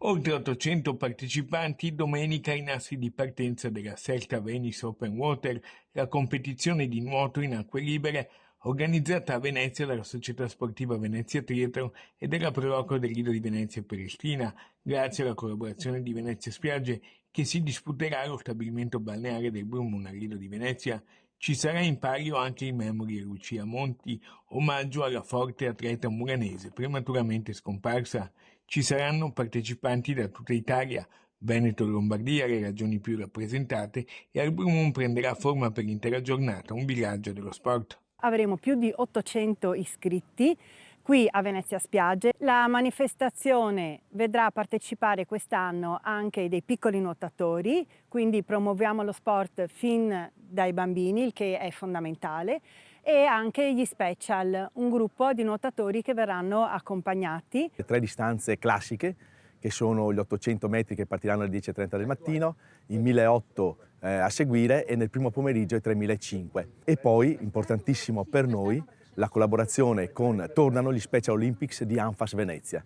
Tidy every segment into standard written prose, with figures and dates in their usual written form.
Oltre 800 partecipanti domenica ai nastri di partenza della Selta Venice Open Water, la competizione di nuoto in acque libere organizzata a Venezia dalla Società Sportiva Venezia Triathlon e dalla Pro Loco del Lido di Venezia e Prenestina, grazie alla collaborazione di Venezia Spiagge, che si disputerà allo stabilimento balneare del Blue Moon al Lido di Venezia. Ci sarà in palio anche in memoria Lucia Monti, omaggio alla forte atleta muranese prematuramente scomparsa. Ci saranno partecipanti da tutta Italia, Veneto e Lombardia, le regioni più rappresentate, e al Blue Moon prenderà forma per l'intera giornata un villaggio dello sport. Avremo più di 800 iscritti qui a Venezia Spiagge. La manifestazione vedrà partecipare quest'anno anche dei piccoli nuotatori, quindi promuoviamo lo sport fin dai bambini, il che è fondamentale, e anche gli special, un gruppo di nuotatori che verranno accompagnati. Le tre distanze classiche, che sono gli 800 metri che partiranno alle 10:30 del mattino, i 1.800 a seguire e nel primo pomeriggio i 3.500. E poi, importantissimo per noi, la collaborazione con Tornano gli Special Olympics di Anfas Venezia.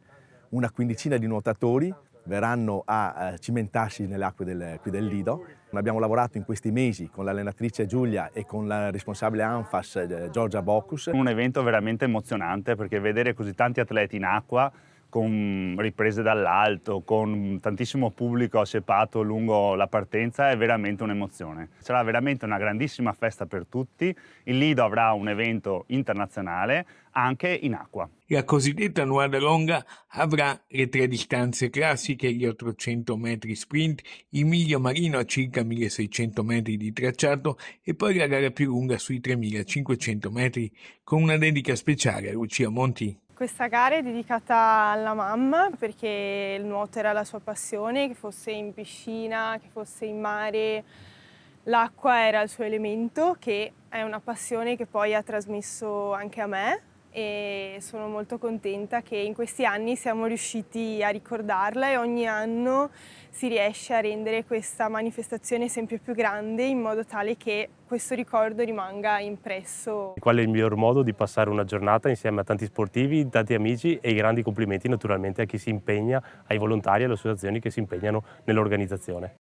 Una quindicina di nuotatori verranno a cimentarsi nelle acque qui del Lido. Abbiamo lavorato in questi mesi con l'allenatrice Giulia e con la responsabile Anfas Giorgia Bocus. Un evento veramente emozionante perché vedere così tanti atleti in acqua con riprese dall'alto, con tantissimo pubblico asseppato lungo la partenza è veramente un'emozione. Sarà veramente una grandissima festa per tutti. Il Lido avrà un evento internazionale anche in acqua. La cosiddetta Nuada Longa avrà le tre distanze classiche, gli 800 metri sprint, il miglio marino a circa 1600 metri di tracciato e poi la gara più lunga sui 3500 metri, con una dedica speciale a Lucia Monti. Questa gara è dedicata alla mamma perché il nuoto era la sua passione, che fosse in piscina, che fosse in mare, l'acqua era il suo elemento, che è una passione che poi ha trasmesso anche a me e sono molto contenta che in questi anni siamo riusciti a ricordarla e ogni anno si riesce a rendere questa manifestazione sempre più grande in modo tale che questo ricordo rimanga impresso. Qual è il miglior modo di passare una giornata insieme a tanti sportivi, tanti amici e i grandi complimenti naturalmente a chi si impegna, ai volontari e alle associazioni che si impegnano nell'organizzazione.